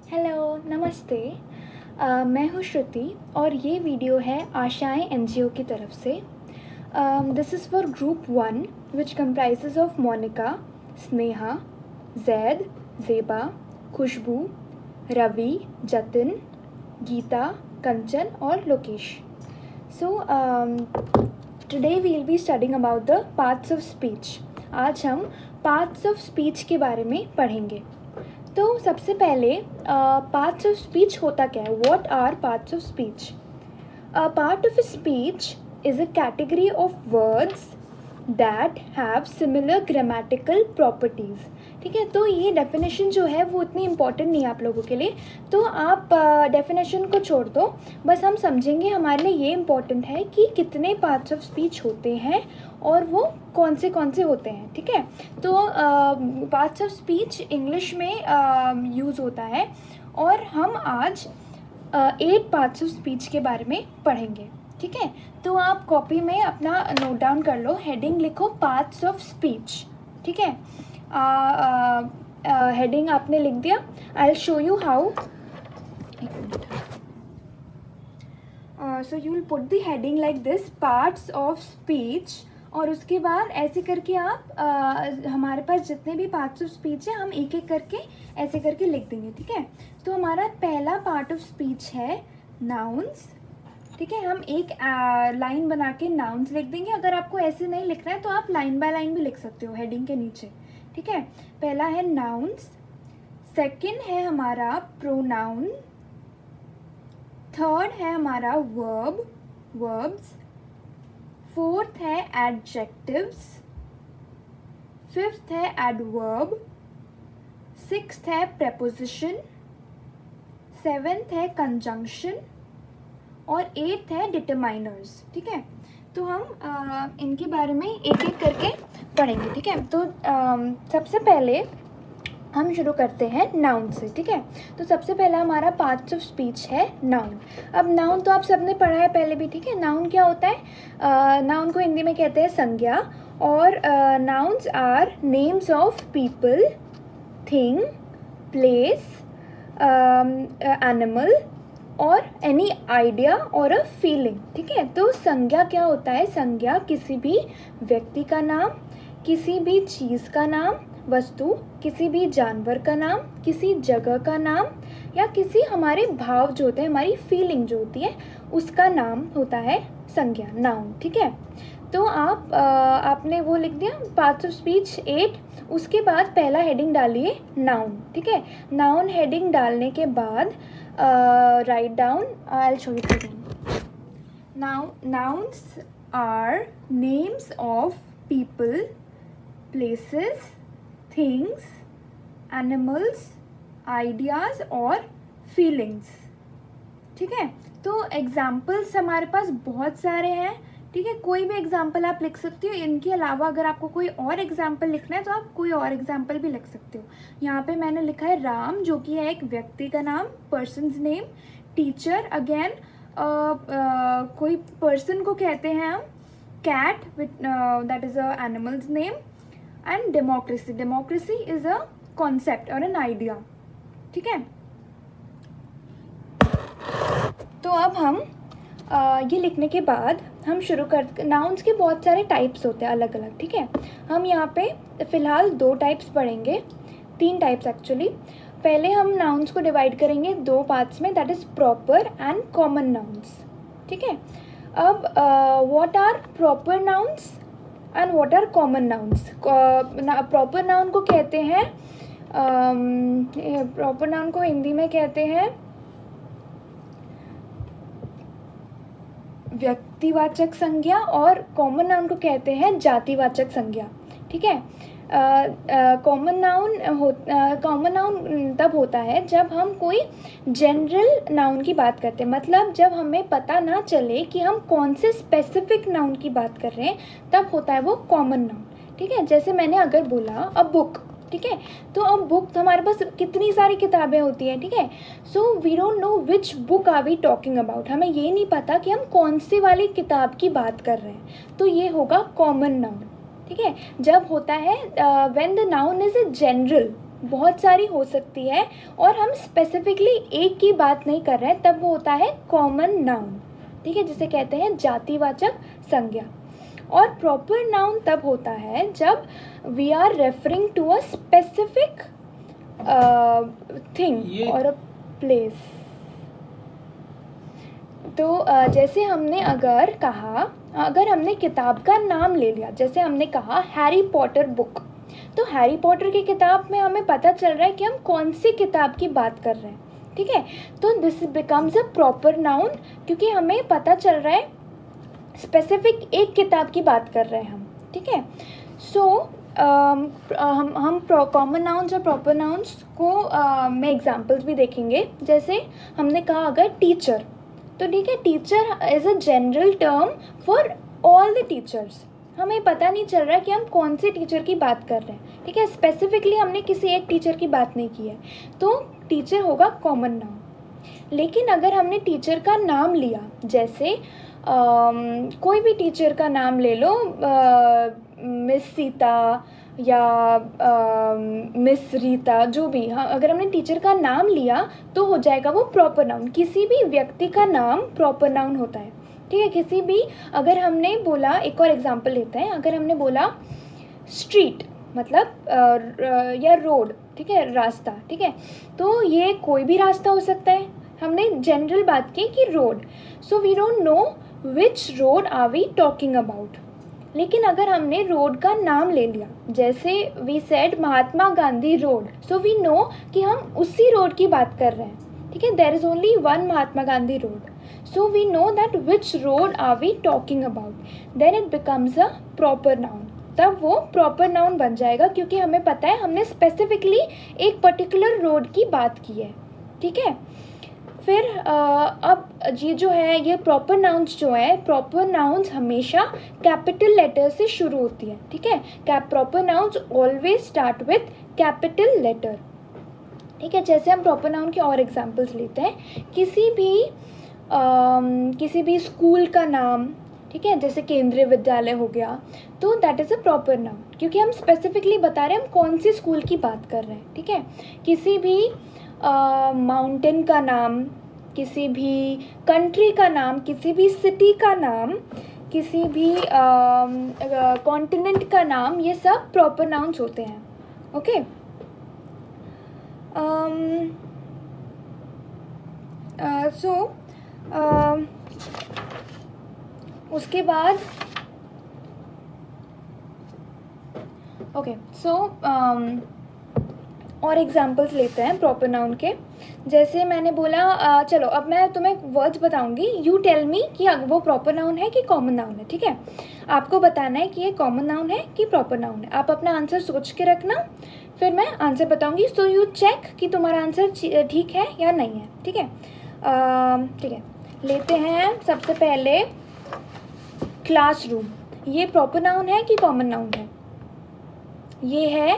Hello, नमस्ते। मैं हूँ श्रुति और ये वीडियो है आशाएं एनजीओ की तरफ से। This is for group 1 which comprises of Monica, Sneha, Zaid, Zeba, Khushboo, Ravi, Jatin, Geeta, Kanchan और Lokesh. So today we will be studying about the parts of speech. आज हम पार्ट्स ऑफ स्पीच के बारे में पढ़ेंगे। तो सबसे पहले पार्ट्स ऑफ स्पीच होता क्या है? What are parts of speech? A part of speech is a category of words that have similar grammatical properties. ठीक है, तो ये डेफिनेशन जो है वो इतनी इम्पॉर्टेंट नहीं है आप लोगों के लिए, तो आप डेफिनेशन को छोड़ दो। बस हम समझेंगे, हमारे लिए ये इम्पॉर्टेंट है कि कितने पार्ट्स ऑफ स्पीच होते हैं और वो कौन से होते हैं। ठीक है, तो पार्ट्स ऑफ स्पीच इंग्लिश में यूज़ होता है और हम आज 8 पार्ट्स ऑफ स्पीच के बारे में पढ़ेंगे। ठीक है, तो आप कॉपी में अपना नोट डाउन कर लो, हेडिंग लिखो पार्ट्स ऑफ स्पीच। ठीक है, हेडिंग आपने लिख दिया। I will show you how. So you will put the heading like this, parts of speech, और उसके बाद ऐसे करके आप हमारे पास जितने भी पार्ट्स ऑफ स्पीच है हम एक एक करके ऐसे करके लिख देंगे। ठीक है, तो हमारा पहला पार्ट ऑफ स्पीच है नाउन्स। ठीक है, हम एक लाइन बना के नाउन्स लिख देंगे। अगर आपको ऐसे नहीं लिखना है तो आप लाइन बाय लाइन भी लिख सकते हो हेडिंग के नीचे। ठीक है, पहला है नाउन्स, सेकंड है हमारा प्रोनाउन, थर्ड है हमारा वर्ब्स, फोर्थ है एडजेक्टिव्स, फिफ्थ है एडवर्ब, सिक्स्थ है प्रेपोजिशन, सेवेंथ है कंजंक्शन और एट्थ है डिटरमाइनर्स। ठीक है, तो हम इनके बारे में एक एक करके पढ़ेंगे। ठीक है, तो सबसे पहले हम शुरू करते हैं नाउन से। ठीक है, तो सबसे पहला हमारा पार्ट्स ऑफ स्पीच है नाउन। अब नाउन तो आप सबने पढ़ा है पहले भी। ठीक है, नाउन क्या होता है? नाउन को हिंदी में कहते हैं संज्ञा, और nouns are names of people, thing, place, animal और एनी आइडिया और अ फीलिंग। ठीक है, तो संज्ञा क्या होता है? संज्ञा किसी भी व्यक्ति का नाम, किसी भी चीज़ का नाम, वस्तु, किसी भी जानवर का नाम, किसी जगह का नाम, या किसी हमारे भाव जो होते हैं, हमारी फीलिंग जो होती है उसका नाम होता है संज्ञा, नाउन। ठीक है, तो आपने वो लिख दिया पार्ट्स ऑफ स्पीच 8। उसके बाद पहला हेडिंग डालिए नाउन। ठीक है, नाउन हेडिंग डालने के बाद write down, I will show you again. Nouns are names of people, places, things, animals, ideas और feelings। ठीक है, तो एग्जाम्पल्स हमारे पास बहुत सारे हैं। ठीक है, कोई भी एग्जाम्पल आप लिख सकते हो। इनके अलावा अगर आपको कोई और एग्जाम्पल लिखना है तो आप कोई और एग्जाम्पल भी लिख सकते हो। यहाँ पे मैंने लिखा है राम, जो कि है एक व्यक्ति का नाम, पर्सन's नेम। टीचर, अगेन कोई पर्सन को कहते हैं हम। Cat, that is a animals name. And democracy, democracy is a concept और एन आइडिया। ठीक है, तो अब हम ये लिखने के बाद हम शुरू कर। नाउन्स के बहुत सारे टाइप्स होते हैं अलग अलग। ठीक है, हम यहाँ पे फ़िलहाल 2 टाइप्स पढ़ेंगे, 3 टाइप्स एक्चुअली। पहले हम नाउन्स को डिवाइड करेंगे 2 पार्ट्स में, that is proper and common nouns. ठीक है, अब what are proper nouns and what are common nouns? Proper noun को कहते हैं, प्रॉपर नाउन को हिंदी में कहते हैं व्यक्तिवाचक संज्ञा, और कॉमन नाउन को कहते हैं जातिवाचक संज्ञा। ठीक है, कॉमन नाउन तब होता है जब हम कोई जनरल नाउन की बात करते हैं, मतलब जब हमें पता ना चले कि हम कौन से स्पेसिफिक नाउन की बात कर रहे हैं, तब होता है वो कॉमन नाउन। ठीक है, जैसे मैंने अगर बोला अ बुक, ठीक है, तो अब बुक हमारे पास कितनी सारी किताबें होती हैं। ठीक है, so we don't know which book are we talking about, हमें ये नहीं पता कि हम कौन सी वाली किताब की बात कर रहे हैं, तो ये होगा कॉमन नाउन। ठीक है, जब होता है when the noun is a general, बहुत सारी हो सकती है और हम स्पेसिफिकली एक की बात नहीं कर रहे हैं, तब वो होता है कॉमन नाउन, ठीक है, जिसे कहते हैं जातिवाचक संज्ञा। और प्रॉपर नाउन तब होता है जब we are referring to a specific thing और अ प्लेस। तो जैसे हमने अगर हमने किताब का नाम ले लिया, जैसे हमने कहा हैरी पॉटर बुक, तो हैरी पॉटर की किताब में हमें पता चल रहा है कि हम कौन सी किताब की बात कर रहे हैं, ठीक है। तो this becomes a proper noun, क्योंकि हमें पता चल रहा है स्पेसिफिक एक किताब की बात कर रहे हैं हम, ठीक है। सो हम कॉमन नाउन्स और प्रॉपर नाउन्स को में एग्जांपल्स भी देखेंगे। जैसे हमने कहा अगर टीचर, तो ठीक है, teacher is a general term for all the teachers. हमें पता नहीं चल रहा है कि हम कौन से टीचर की बात कर रहे हैं, ठीक है, स्पेसिफिकली हमने किसी एक टीचर की बात नहीं की है, तो टीचर होगा कॉमन नाउन। लेकिन अगर हमने टीचर का नाम लिया, जैसे कोई भी टीचर का नाम ले लो, मिस सीता या मिस रीता, जो भी, हाँ, अगर हमने टीचर का नाम लिया तो हो जाएगा वो प्रॉपर नाउन। किसी भी व्यक्ति का नाम प्रॉपर नाउन होता है, ठीक है। किसी भी, अगर हमने बोला, एक और एग्जांपल लेते हैं, अगर हमने बोला स्ट्रीट मतलब या रोड, ठीक है, रास्ता, ठीक है, तो ये कोई भी रास्ता हो सकता है। हमने जनरल बात की कि road, so we don't know which road are we talking about. लेकिन अगर हमने रोड का नाम ले लिया, जैसे we said Mahatma Gandhi road, so we know कि हम उसी रोड की बात कर रहे हैं, ठीक है, there is only one Mahatma Gandhi road, so we know that which road are we talking about, then it becomes a proper noun. तब वो प्रॉपर नाउन बन जाएगा, क्योंकि हमें पता है हमने स्पेसिफिकली एक पर्टिकुलर रोड की बात की है, ठीक है। फिर अब ये जो है, ये प्रॉपर नाउन्स जो है, प्रॉपर नाउन्स हमेशा कैपिटल लेटर से शुरू होती है, ठीक है। Proper nouns always start with capital letter, ठीक है। जैसे हम प्रॉपर नाउन के और एग्जांपल्स लेते हैं, किसी भी स्कूल का नाम, ठीक है, जैसे केंद्रीय विद्यालय हो गया, तो that is a proper noun, क्योंकि हम स्पेसिफिकली बता रहे हैं हम कौन सी स्कूल की बात कर रहे हैं, ठीक है। किसी भी माउंटेन का नाम, किसी भी कंट्री का नाम, किसी भी सिटी का नाम, किसी भी कॉन्टिनेंट का नाम, ये सब प्रॉपर नाउन्स होते हैं, ओके। उसके बाद और एग्जांपल्स लेते हैं प्रॉपर नाउन के। जैसे मैंने बोला, चलो अब मैं तुम्हें वर्ड्स बताऊंगी, यू टेल मी कि वो प्रॉपर नाउन है कि कॉमन नाउन है, ठीक है। आपको बताना है कि ये कॉमन नाउन है कि प्रॉपर नाउन है। आप अपना आंसर सोच के रखना, फिर मैं आंसर बताऊंगी, सो यू चेक कि तुम्हारा आंसर ठीक है या नहीं है, ठीक है। ठीक है, लेते हैं सबसे पहले क्लासरूम। ये प्रॉपर नाउन है कि कॉमन नाउन है? ये है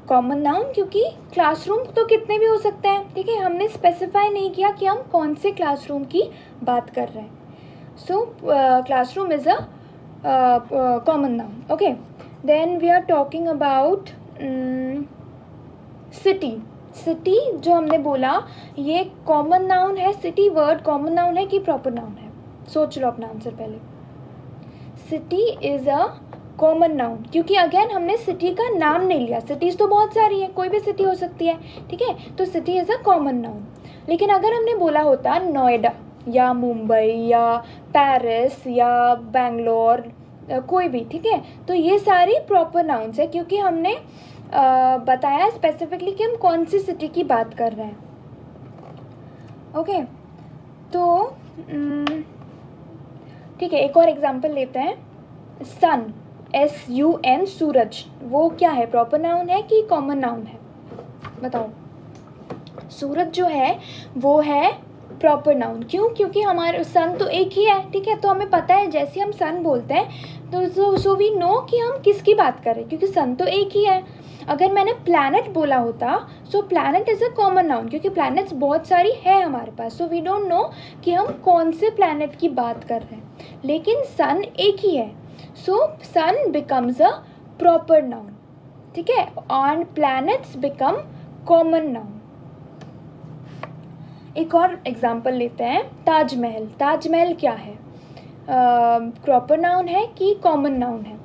कॉमन नाउन, क्योंकि क्लासरूम तो कितने भी हो सकते हैं, ठीक है। हमने स्पेसिफाई नहीं किया कि हम कौन से क्लासरूम की बात कर रहे हैं। So classroom is a common noun, okay. Then we are talking about city. City जो हमने बोला, ये कॉमन नाउन है। सिटी वर्ड कॉमन नाउन है कि प्रॉपर नाउन है? सोच लो अपना आंसर पहले। City is a common noun, क्योंकि अगेन हमने सिटी का नाम नहीं लिया। सिटीज़ तो बहुत सारी है, कोई भी सिटी हो सकती है, ठीक है, तो city is a common noun. लेकिन अगर हमने बोला होता नोएडा या मुंबई या पेरिस या बेंगलोर, कोई भी, ठीक है, तो ये सारी प्रॉपर नाउन्स है, क्योंकि हमने बताया स्पेसिफिकली कि हम कौन सी सिटी की बात कर रहे हैं, ओके। तो ठीक है, एक और एग्जांपल लेते हैं। सन, SUN, सूरज, वो क्या है, प्रॉपर नाउन है कि कॉमन नाउन है? बताओ। सूरज जो है वो है प्रॉपर नाउन। क्यों? क्योंकि हमारे सन तो एक ही है, ठीक है, तो हमें पता है जैसे हम सन बोलते हैं तो सो वी नो कि हम किसकी बात कर रहे हैं, क्योंकि सन तो एक ही है। अगर मैंने प्लैनेट बोला होता, so planet is a common noun, क्योंकि प्लैनेट्स बहुत सारी है हमारे पास, सो वी डोंट नो कि हम कौन से प्लैनेट की बात कर रहे हैं। लेकिन सन एक ही है, सो सन बिकम्स अ प्रॉपर नाउन, ठीक है, and planets become common noun. एक और एग्जांपल लेते हैं, ताजमहल। ताजमहल क्या है, प्रॉपर नाउन है कि कॉमन नाउन है?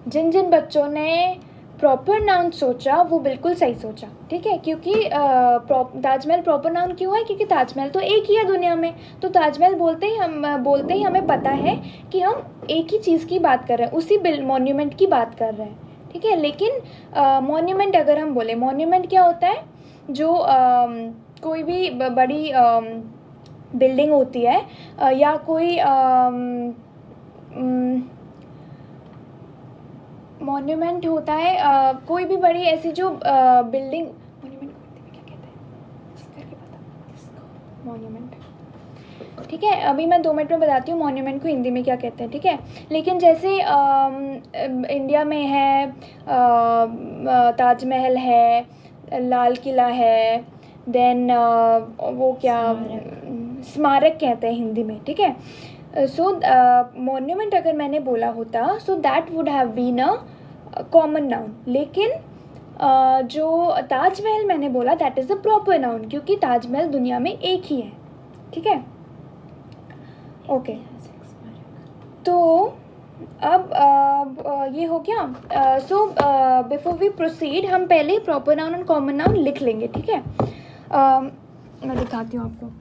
जिन जिन बच्चों ने प्रॉपर नाउन सोचा वो बिल्कुल सही सोचा, ठीक है, क्योंकि ताजमहल प्रॉपर नाउन क्यों है, क्योंकि ताजमहल तो एक ही है दुनिया में, तो ताजमहल बोलते ही हमें पता है कि हम एक ही चीज़ की बात कर रहे हैं, उसी मॉन्यूमेंट की बात कर रहे हैं, ठीक है। लेकिन मॉन्यूमेंट अगर हम बोले, मॉन्यूमेंट क्या होता है, जो कोई भी बड़ी बिल्डिंग होती है या कोई मॉन्यूमेंट होता है कोई भी बड़ी ऐसी जो बिल्डिंग, मॉन्यूमेंट को हिंदी में क्या कहते हैं, करके पता मॉन्यूमेंट, ठीक है। अभी मैं 2 मिनट में बताती हूँ मॉन्यूमेंट को हिंदी में क्या कहते हैं, ठीक है। लेकिन जैसे इंडिया में है ताजमहल है, लाल किला है, देन वो क्या स्मारक कहते हैं हिंदी में, ठीक है। सो मॉन्यूमेंट अगर मैंने बोला होता so that would have been a common noun, लेकिन जो ताजमहल मैंने बोला that is a proper noun, क्योंकि ताजमहल दुनिया में एक ही है, ठीक है, ओके। तो अब ये हो गया। सो बिफोर वी प्रोसीड हम पहले प्रॉपर नाउन और कॉमन नाउन लिख लेंगे, ठीक है। मैं दिखाती हूँ आपको,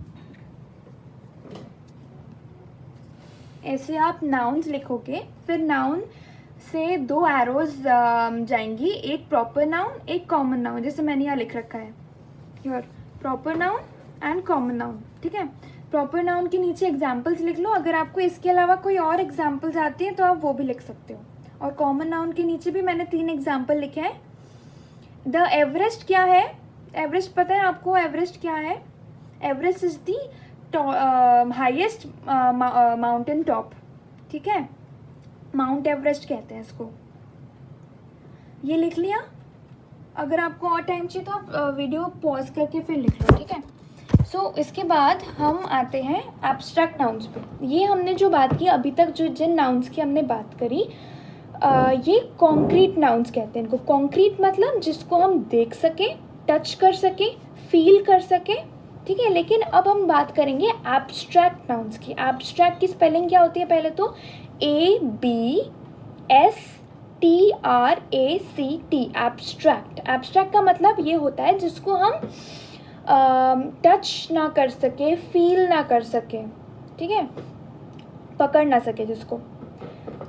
ऐसे आप नाउन्स लिखोगे, फिर नाउन से 2 एरोज जाएंगी, एक प्रॉपर नाउन एक कॉमन नाउन, जैसे मैंने यहाँ लिख रखा है your proper noun and common noun, ठीक है। प्रॉपर नाउन के नीचे एग्जाम्पल्स लिख लो, अगर आपको इसके अलावा कोई और एग्जाम्पल्स आती हैं तो आप वो भी लिख सकते हो। और कॉमन नाउन के नीचे भी मैंने 3 एग्जाम्पल लिखे हैं। द एवरेस्ट क्या है, एवरेस्ट पता है आपको, एवरेस्ट क्या है? Everest is the highest mountain top, ठीक है, माउंट एवरेस्ट कहते हैं इसको। ये लिख लिया। अगर आपको और टाइम चाहिए तो आप वीडियो पॉज करके फिर लिख लो, ठीक है। सो इसके बाद हम आते हैं एब्स्ट्रैक्ट नाउन्स पे। ये हमने जो बात की अभी तक, जो जिन नाउन्स की हमने बात करी, ये कॉन्क्रीट नाउन्स कहते हैं इनको। कॉन्क्रीट मतलब जिसको हम देख सकें, टच कर सकें, फील कर सकें, ठीक है। लेकिन अब हम बात करेंगे एब्स्ट्रैक्ट नाउन्स की। एब्स्ट्रैक्ट की स्पेलिंग क्या होती है, पहले तो ABSTRACT, एब्स्ट्रैक्ट। एब्स्ट्रैक्ट का मतलब ये होता है जिसको हम टच ना कर सके, फील ना कर सके, ठीक है, पकड़ ना सके जिसको।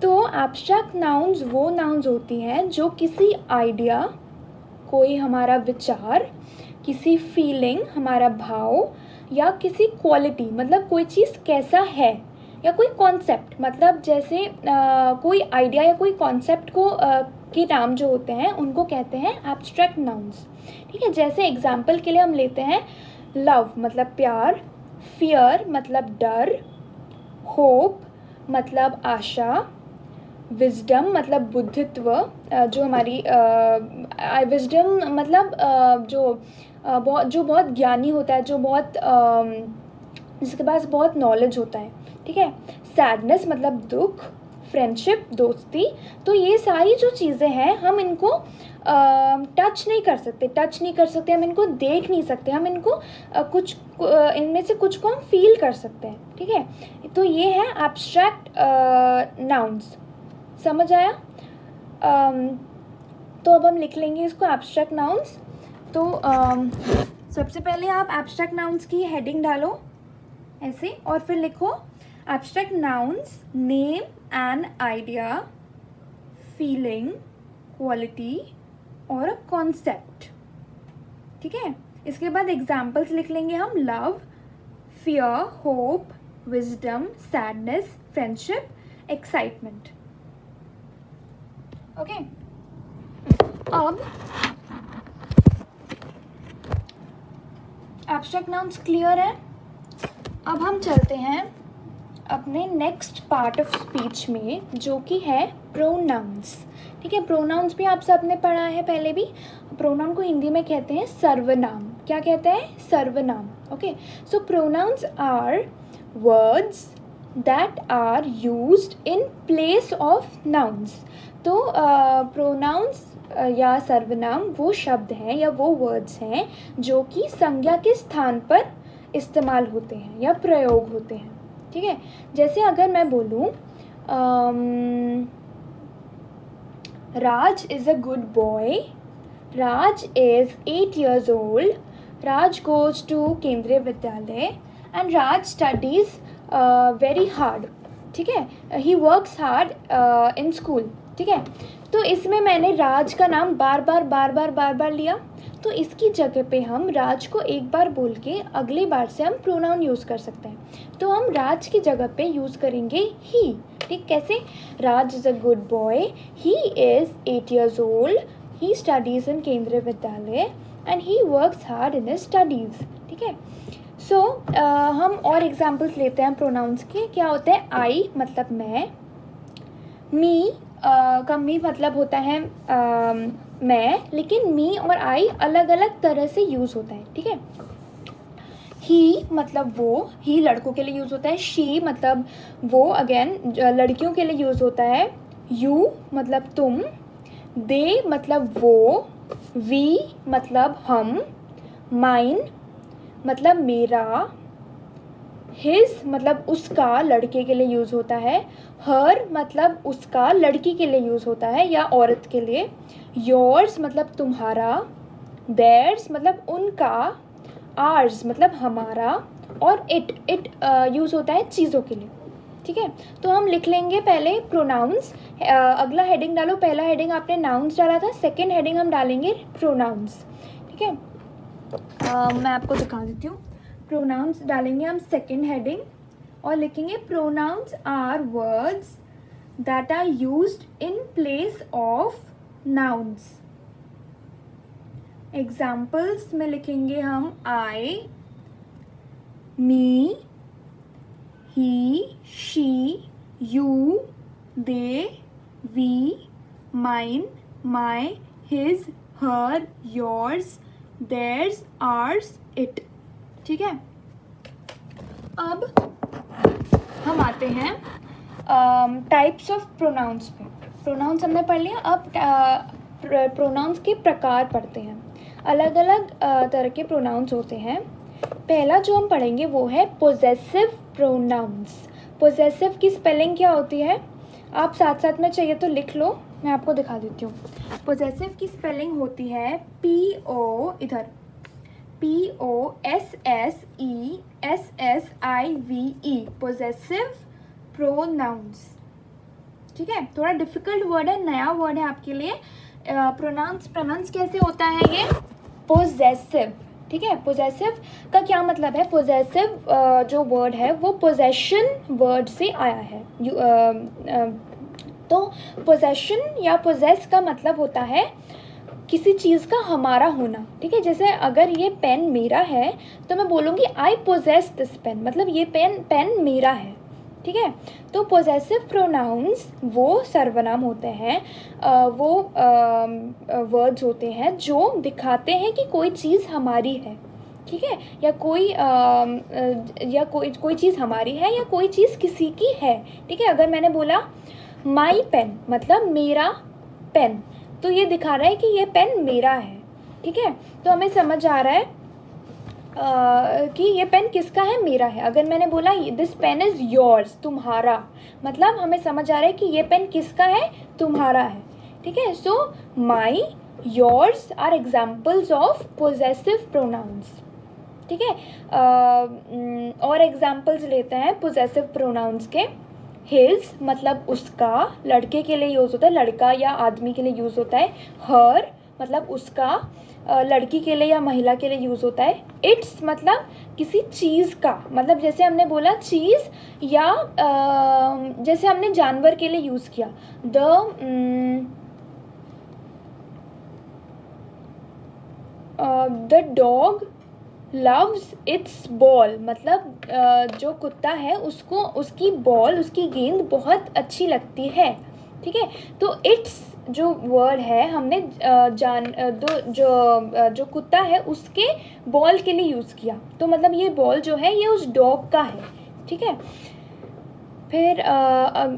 तो एब्स्ट्रैक्ट नाउन्स वो नाउन्स होती हैं जो किसी आइडिया, कोई हमारा विचार, किसी फीलिंग हमारा भाव, या किसी क्वालिटी मतलब कोई चीज़ कैसा है, या कोई कॉन्सेप्ट, मतलब जैसे कोई आइडिया या कोई कॉन्सेप्ट को के नाम जो होते हैं उनको कहते हैं एब्स्ट्रैक्ट नाउन्स, ठीक है। जैसे एग्जाम्पल के लिए हम लेते हैं लव मतलब प्यार, फियर मतलब डर, होप मतलब आशा, विजडम मतलब बुद्धित्व, जो हमारी विजडम मतलब जो बहुत ज्ञानी होता है, जो बहुत जिसके पास बहुत नॉलेज होता है, ठीक है। सैडनेस मतलब दुख, फ्रेंडशिप दोस्ती। तो ये सारी जो चीज़ें हैं हम इनको टच नहीं कर सकते, हम इनको देख नहीं सकते, हम इनको इनमें से कुछ को हम फील कर सकते हैं, ठीक है। तो ये है एब्स्ट्रैक्ट नाउन्स, समझ आया? तो अब हम लिख लेंगे इसको एब्स्ट्रैक्ट नाउन्स। तो सबसे पहले आप एब्स्ट्रैक्ट नाउन्स की हेडिंग डालो ऐसे, और फिर लिखो abstract nouns name an idea, feeling, quality और अ कॉन्सेप्ट, ठीक है। इसके बाद एग्जाम्पल्स लिख लेंगे हम, love, fear, hope, wisdom, sadness, friendship, excitement, okay. अब एब्स्ट्रैक्ट नाउन्स क्लियर है। अब हम चलते हैं अपने नेक्स्ट पार्ट ऑफ स्पीच में, जो कि है प्रोनाउंस, ठीक है। प्रोनाउंस भी आप सबने पढ़ा है पहले भी। प्रोनाउन को हिंदी में कहते हैं सर्वनाम। क्या कहते हैं? सर्वनाम, okay. So pronouns are words that are used in place of nouns। तो प्रोनाउंस या सर्वनाम वो शब्द हैं या वो वर्ड्स हैं जो कि संज्ञा के स्थान पर इस्तेमाल होते हैं या प्रयोग होते हैं, ठीक है। जैसे अगर मैं बोलूँ Raj is a good boy, Raj is 8 years old, Raj goes to Kendriya Vidyalaya and Raj studies very hard, ठीक है, he works hard in school, ठीक है। तो इसमें मैंने राज का नाम बार बार लिया, तो इसकी जगह पे हम राज को एक बार बोल के अगली बार से हम प्रोनाउन यूज़ कर सकते हैं। तो हम राज की जगह पे यूज़ करेंगे ही, ठीक। कैसे? Raj is a good boy, he is 8 years old, he studies in Kendriya Vidyalaya and he works hard in studies, ठीक है। सो हम और एग्जाम्पल्स लेते हैं प्रोनाउंस के। क्या होता है? आई मतलब मैं, मी का मी मतलब होता है मैं, लेकिन मी और आई अलग अलग तरह से यूज़ होता है, ठीक है। ही मतलब वो, ही लड़कों के लिए यूज़ होता है। शी मतलब वो, अगेन लड़कियों के लिए यूज़ होता है। यू मतलब तुम, दे मतलब वो, वी मतलब हम, माइन मतलब मेरा, हिज मतलब उसका, लड़के के लिए यूज़ होता है। हर मतलब उसका, लड़की के लिए यूज़ होता है या औरत के लिए। योर्स मतलब तुम्हारा, देयर्स मतलब उनका, आर्स मतलब हमारा, और इट यूज़ होता है चीज़ों के लिए, ठीक है। तो हम लिख लेंगे पहले प्रोनाउंस, अगला हेडिंग डालो। पहला हेडिंग आपने नाउन्स डाला था, सेकेंड हेडिंग हम डालेंगे प्रोनाउंस, ठीक है। मैं आपको दिखा देती हूँ। प्रोनाउंस डालेंगे हम सेकेंड हेडिंग और लिखेंगे pronouns are words that are used in place of nouns. Examples में लिखेंगे हम I, me, he, she, you, they, we, mine, my, his, her, yours, theirs, ours, it, ठीक है। अब हम आते हैं टाइप्स ऑफ प्रोनाउंस पे। प्रोनाउंस हमने पढ़ लिया, अब प्रोनाउंस के प्रकार पढ़ते हैं। अलग अलग तरह के प्रोनाउंस होते हैं। पहला जो हम पढ़ेंगे वो है पोजेसिव प्रोनाउंस। पोजेसिव की स्पेलिंग क्या होती है? आप साथ साथ में चाहिए तो लिख लो, मैं आपको दिखा देती हूँ। पोजेसिव की स्पेलिंग होती है PO, इधर POSSESSIVE, पोजेसिव प्रोनाउंस, ठीक है। थोड़ा डिफिकल्ट वर्ड है, नया वर्ड है आपके लिए। प्रोनाउंस कैसे होता है ये? पोजेसिव, ठीक है। पोजेसिव का क्या मतलब है? पोजेसिव जो वर्ड है वो पोजेशन वर्ड से आया है। तो पोजेशन या पोजेस का मतलब होता है किसी चीज़ का हमारा होना, ठीक है। जैसे अगर ये पेन मेरा है तो मैं बोलूँगी आई पोजेस दिस पेन, मतलब ये पेन मेरा है, ठीक है। तो पोजेसिव प्रोनाउंस वो सर्वनाम होते हैं, वो वर्ड्स होते हैं जो दिखाते हैं कि कोई चीज़ हमारी है, ठीक है, या कोई चीज़ हमारी है या कोई चीज़ किसी की है, ठीक है। अगर मैंने बोला माई पेन मतलब मेरा पेन, तो ये दिखा रहा है कि ये पेन मेरा है, ठीक है। तो हमें समझ आ रहा है कि ये पेन किसका है? मेरा है। अगर मैंने बोला दिस पेन इज़ योर्स, तुम्हारा, मतलब हमें समझ आ रहा है कि ये पेन किसका है? तुम्हारा है, ठीक है। So my, yours are examples of possessive pronouns, ठीक है। और एग्जाम्पल्स लेते हैं पोजेसिव प्रोनाउंस के। हिज मतलब उसका, लड़के के लिए यूज़ होता है, लड़का या आदमी के लिए यूज़ होता है। हर मतलब उसका, लड़की के लिए या महिला के लिए यूज़ होता है। इट्स मतलब किसी चीज़ का, मतलब जैसे हमने बोला चीज़, या जैसे हमने जानवर के लिए यूज़ किया the dog loves it's ball, मतलब जो कुत्ता है उसको उसकी बॉल, उसकी गेंद बहुत अच्छी लगती है, ठीक है। तो इट्स जो वर्ड है हमने जो कुत्ता है उसके बॉल के लिए यूज़ किया, तो मतलब ये बॉल जो है ये उस डॉग का है, ठीक है। फिर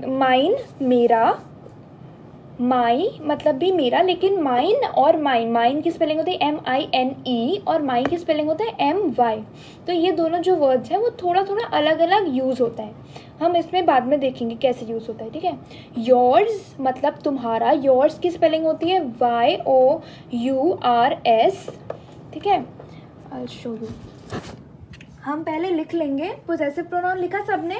माइन मेरा, माई मतलब भी मेरा, लेकिन माइन और माइन की स्पेलिंग होती है MINE और माई की स्पेलिंग होता है MY। तो ये दोनों जो वर्ड्स हैं वो थोड़ा थोड़ा अलग अलग यूज़ होता है, हम इसमें बाद में देखेंगे कैसे यूज़ होता है, ठीक है। योर्स मतलब तुम्हारा, योर्स की स्पेलिंग होती है YOURS, ठीक है। I show you. हम पहले लिख लेंगे, पोजेसिव प्रोनाउन लिखा सबने,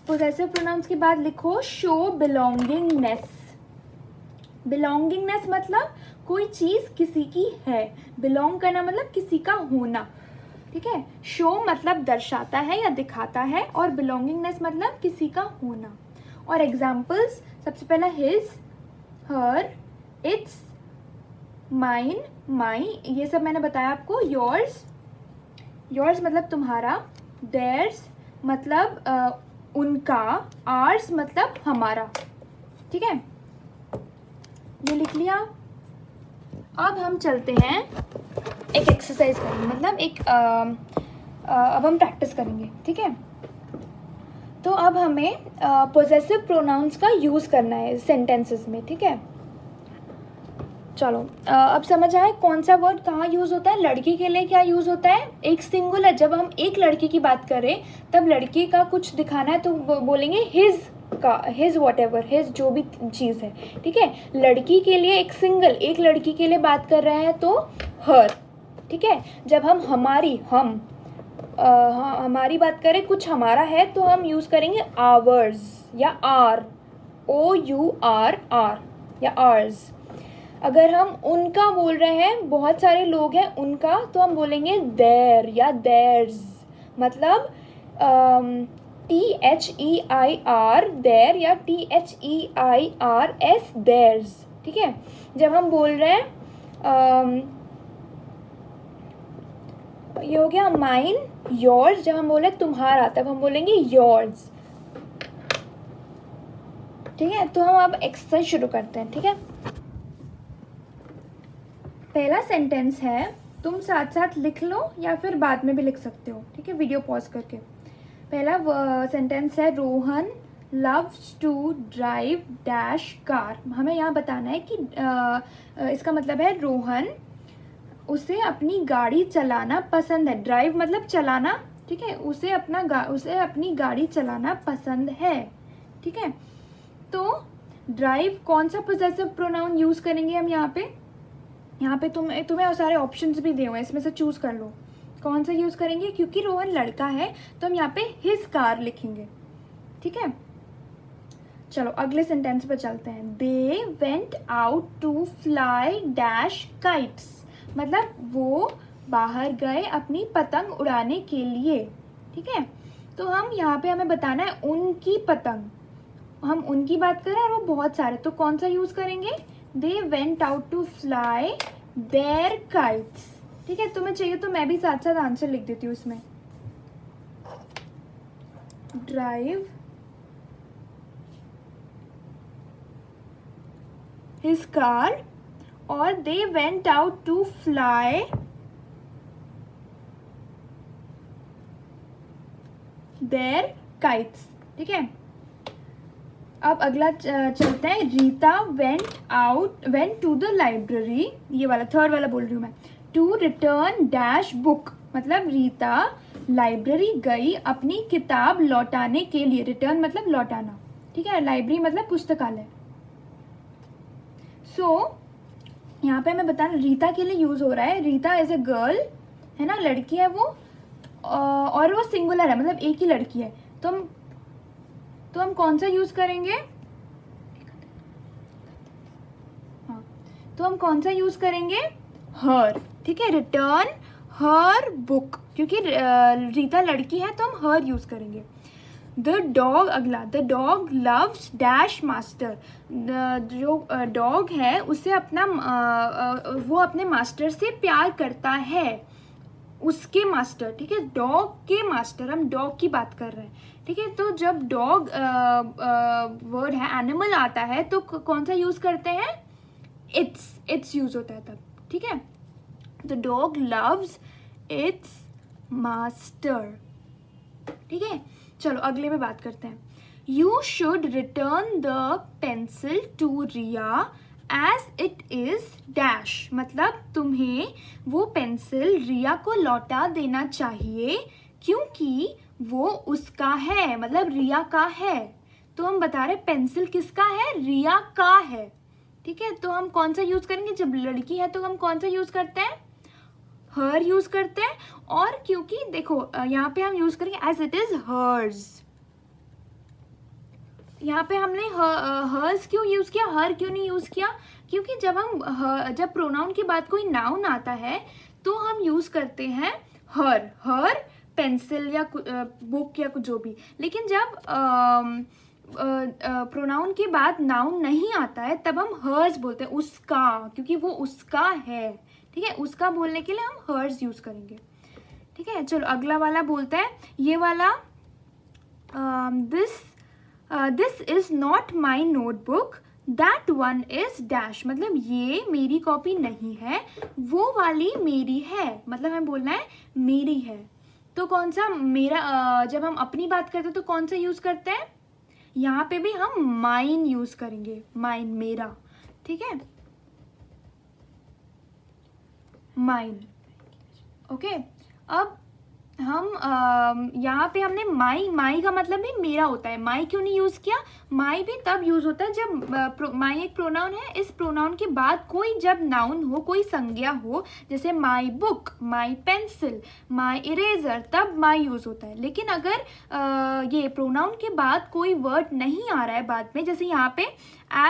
पोजेसिव प्रोनाउंस के बाद लिखो शो बिलोंगिंगनेस। बिलोंगिंगनेस मतलब कोई चीज़ किसी की है, बिलोंग करना मतलब किसी का होना, ठीक है। शो मतलब दर्शाता है या दिखाता है, और बिलोंगिंगनेस मतलब किसी का होना। और एग्जाम्पल्स, सबसे पहला हिज, हर, इट्स, माइन, माई, ये सब मैंने बताया आपको। योर्स, योर्स मतलब तुम्हारा, देयर्स मतलब उनका, आर्स मतलब हमारा, ठीक है। ये लिख लिया। अब हम चलते हैं एक एक्सरसाइज करेंगे, मतलब एक अब हम प्रैक्टिस करेंगे, ठीक है। तो अब हमें पोजेसिव प्रोनाउंस का यूज़ करना है सेंटेंसेस में, ठीक है। चलो अब समझ आए कौन सा वर्ड कहाँ यूज़ होता है। लड़की के लिए क्या यूज़ होता है, एक सिंगुलर, जब हम एक लड़की की बात करें तब लड़की का कुछ दिखाना है तो बोलेंगे हिज का, हिज वॉट एवर, हिज जो भी चीज़ है, ठीक है। लड़की के लिए एक सिंगल, एक लड़की के लिए बात कर रहे हैं तो हर, ठीक है। जब हम हमारी, हमारी बात करें, कुछ हमारा है तो हम यूज़ करेंगे आवर्स या आर, OUR या आर्स। अगर हम उनका बोल रहे हैं, बहुत सारे लोग हैं उनका, तो हम बोलेंगे देयर या देयर्स, मतलब THEIR देयर या THEIRS देयर्स, ठीक है। जब हम बोल रहे हैं ये हो गया माइन, योर्स, जब हम बोले तुम्हारा तब हम बोलेंगे योर्स, ठीक है। तो हम अब एक्सरसाइज शुरू करते हैं, ठीक है। पहला सेंटेंस है, तुम साथ साथ लिख लो या फिर बाद में भी लिख सकते हो, ठीक है, वीडियो पॉज करके। पहला सेंटेंस है, Rohan loves to drive dash car. हमें यहाँ बताना है कि इसका मतलब है रोहन, उसे अपनी गाड़ी चलाना पसंद है। ड्राइव मतलब चलाना, ठीक है, उसे अपनी गाड़ी चलाना पसंद है, ठीक है। तो ड्राइव कौन सा पोजेसिव प्रोनाउन यूज़ करेंगे हम यहाँ पे, यहाँ पे तुम्हें सारे ऑप्शंस भी दिए हुए हैं, इसमें से चूज़ कर लो कौन सा यूज़ करेंगे। क्योंकि रोहन लड़का है तो हम यहाँ पे हिज कार लिखेंगे, ठीक है। चलो अगले सेंटेंस पे चलते हैं। They went out to fly dash kites, मतलब वो बाहर गए अपनी पतंग उड़ाने के लिए, ठीक है। तो हम यहाँ पे हमें बताना है उनकी पतंग, हम उनकी बात करें और वो बहुत सारे, तो कौन सा यूज़ करेंगे, they went out to fly their kites, ठीक है। तुम्हें चाहिए तो मैं भी साथ साथ आंसर लिख देती हूँ इसमें। ड्राइव हिज कार और they went out to fly their kites, ठीक है। अब अगला चलते हैं, Rita went to the library, ये वाला थर्ड वाला बोल रही हूँ मैं, टू रिटर्न डैश बुक, मतलब रीता लाइब्रेरी गई अपनी किताब लौटाने के लिए। रिटर्न मतलब लौटाना, ठीक है। लाइब्रेरी मतलब पुस्तकालय। यहाँ पे मैं बता, रीता के लिए यूज़ हो रहा है, रीता इज अ गर्ल, है ना, लड़की है वो, और वो सिंगुलर है, मतलब एक ही लड़की है। तो हम कौन सा यूज़ करेंगे, हाँ, तो हम कौन सा यूज़ करेंगे, हर, ठीक है। रिटर्न हर बुक, क्योंकि रीता लड़की है तो हम हर यूज़ करेंगे। द डॉग, अगला, the dog loves dash master, जो डॉग है उसे अपना वो अपने मास्टर से प्यार करता है, उसके मास्टर, ठीक है। डॉग के मास्टर, हम डॉग की बात कर रहे हैं, ठीक है। तो जब डॉग वर्ड है, एनिमल आता है, तो कौन सा यूज़ करते हैं, इट्स यूज़ होता है तब, ठीक है। The dog loves it's master, ठीक है। चलो अगले में बात करते हैं। You should return the pencil to Riya as it is dash. मतलब तुम्हें वो पेंसिल रिया को लौटा देना चाहिए क्योंकि वो उसका है, मतलब रिया का है। तो हम बता रहे पेंसिल किसका है, रिया का है। ठीक है, तो हम कौन सा यूज करेंगे, जब लड़की है तो हम कौन सा यूज करते हैं, हर यूज करते हैं। और क्योंकि देखो यहाँ पे हम यूज करेंगे एज इट इज हर्स। यहाँ पे हमने हर्स क्यों यूज किया, हर क्यों नहीं यूज किया, क्योंकि जब प्रोनाउन के बाद कोई नाउन आता है तो हम यूज करते हैं हर पेंसिल या बुक या कुछ जो भी। लेकिन जब प्रोनाउन के बाद नाउन नहीं आता है तब हम हर्स बोलते हैं, उसका, क्योंकि वो उसका है। ठीक है, उसका बोलने के लिए हम हर्स यूज करेंगे। ठीक है, चलो अगला वाला बोलते हैं, ये वाला this is not my notebook, that one is dash. मतलब ये मेरी कॉपी नहीं है, वो वाली मेरी है। मतलब हमें बोलना है मेरी है। तो कौन सा मेरा, जब हम अपनी बात करते हैं तो कौन सा यूज करते हैं, यहाँ पे भी हम माइन यूज करेंगे, माइन मेरा। ठीक है, माइन। ओके, अब हम यहाँ पे हमने माई का मतलब भी मेरा होता है। माई क्यों नहीं यूज किया, माई भी तब यूज होता है जब माई एक प्रोनाउन है, इस प्रोनाउन के बाद कोई जब नाउन हो, कोई संज्ञा हो, जैसे my book, my pencil, my eraser, तब माई यूज होता है। लेकिन अगर ये प्रोनाउन के बाद कोई वर्ड नहीं आ रहा है बाद में, जैसे यहाँ पे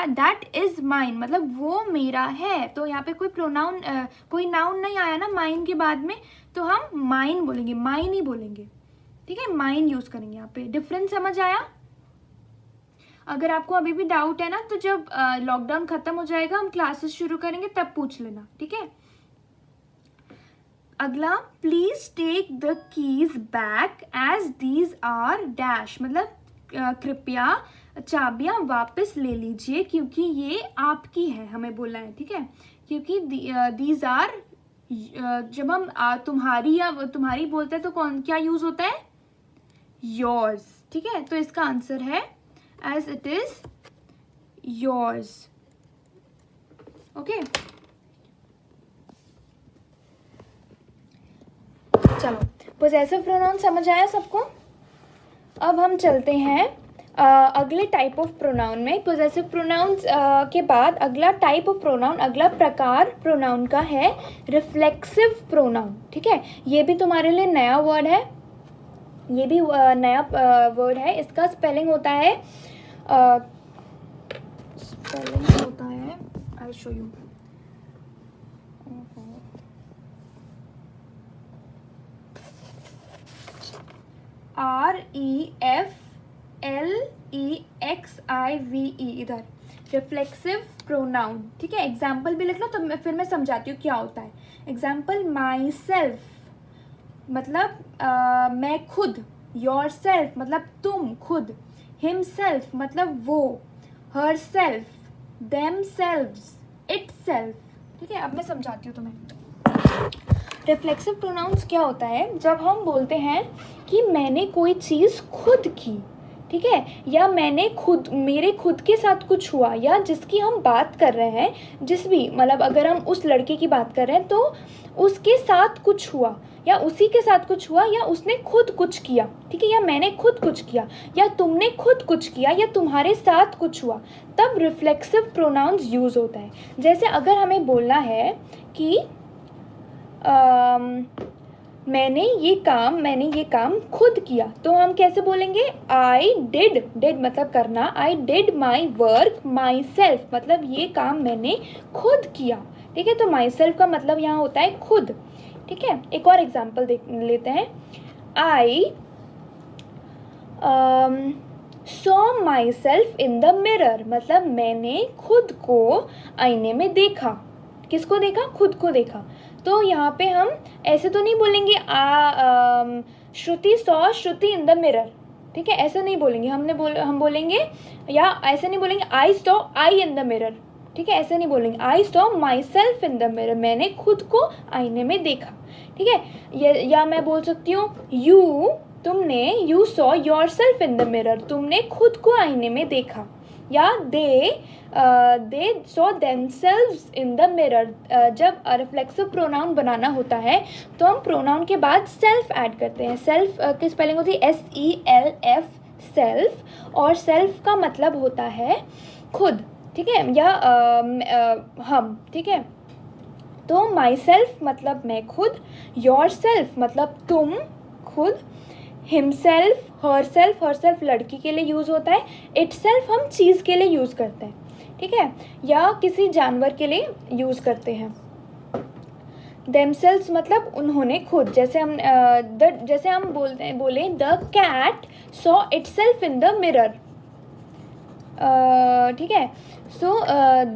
दैट इज माइन, मतलब वो मेरा है, तो यहाँ पे कोई प्रोनाउन कोई नाउन नहीं आया ना माइन के बाद में, तो हम माइन बोलेंगे, माइन ही बोलेंगे। ठीक है, माइन यूज करेंगे। यहाँ पे डिफरेंस समझ आया? अगर आपको अभी भी डाउट है ना तो जब लॉकडाउन खत्म हो जाएगा, हम क्लासेस शुरू करेंगे, तब पूछ लेना। ठीक है, अगला, please take the keys back as these are dash. मतलब कृपया चाबियां वापस ले लीजिए क्योंकि ये आपकी है, हमें बोलना है। ठीक है, क्योंकि दीज आर, जब हम तुम्हारी या तुम्हारी बोलते हैं तो क्या यूज होता है, योर्स। ठीक है, तो इसका आंसर है as it is yours. Okay, चलो पोजेसिव प्रोनाउन समझ आया सबको। अब हम चलते हैं अगले टाइप ऑफ प्रोनाउन में। पोजेसिव प्रोनाउंस के बाद अगला टाइप ऑफ प्रोनाउन, अगला प्रकार प्रोनाउन का है रिफ्लेक्सिव प्रोनाउन। ठीक है, ये भी तुम्हारे लिए नया वर्ड है, ये भी नया वर्ड है। इसका स्पेलिंग होता है आई शो यू, REFLEXIVE, इधर रिफ्लेक्सिव प्रोनाउन। ठीक है, एग्जाम्पल भी लिख लो तो फिर मैं समझाती हूँ क्या होता है। एग्जाम्पल, माई सेल्फ मतलब मैं खुद, योर सेल्फ मतलब तुम खुद, हिम सेल्फ मतलब वो, her self, them selves, it self. ठीक है, अब मैं समझाती हूँ तुम्हें। रिफ्लेक्सिव प्रोनाउंस क्या होता है, जब हम बोलते हैं कि मैंने कोई चीज़ खुद की, ठीक है, या मेरे खुद के साथ कुछ हुआ, या जिसकी हम बात कर रहे हैं, जिस भी, मतलब अगर हम उस लड़के की बात कर रहे हैं तो उसके साथ कुछ हुआ, या उसी के साथ कुछ हुआ, या उसने खुद कुछ किया। ठीक है, या मैंने खुद कुछ किया, या तुमने खुद कुछ किया, या तुम्हारे साथ कुछ हुआ, तब रिफ्लेक्सिव प्रोनाउंस यूज़ होता है। जैसे अगर हमें बोलना है कि मैंने ये काम खुद किया, तो हम कैसे बोलेंगे, आई डिड मतलब करना, I did my work my self, मतलब ये काम मैंने खुद किया। ठीक है, तो माई सेल्फ का मतलब यहाँ होता है खुद। ठीक है, एक और एग्जाम्पल देख लेते हैं। I saw my self in the mirror, मतलब मैंने खुद को आईने में देखा। किसको देखा, खुद को देखा। तो यहाँ पे हम ऐसे तो नहीं बोलेंगे Shruti saw Shruti in the mirror. ठीक है, ऐसा नहीं बोलेंगे, हम बोलेंगे, या ऐसे नहीं बोलेंगे I saw I in the mirror. ठीक है, ऐसे नहीं बोलेंगे, I saw my self in the mirror, मैंने खुद को आईने में देखा। ठीक है, या मैं बोल सकती हूँ यू तुमने you saw your self in the mirror, तुमने खुद को आईने में देखा. या they saw themselves in the mirror. जब रिफ्लेक्सिव प्रोनाउन बनाना होता है तो हम प्रोनाउन के बाद सेल्फ ऐड करते हैं. सेल्फ की स्पेलिंग होती है SELF, सेल्फ. और सेल्फ का मतलब होता है खुद, ठीक है, या हम, ठीक है. तो माई सेल्फ मतलब मैं खुद, योर सेल्फ मतलब तुम खुद, हिमसेल्फ, हर सेल्फ लड़की के लिए यूज़ होता है, इटसेल्फ हम चीज़ के लिए यूज़ करते हैं, ठीक है, या किसी जानवर के लिए यूज़ करते हैं. देमसेल्व्स मतलब उन्होंने खुद. जैसे हम बोले the cat saw itself in the mirror, ठीक है. सो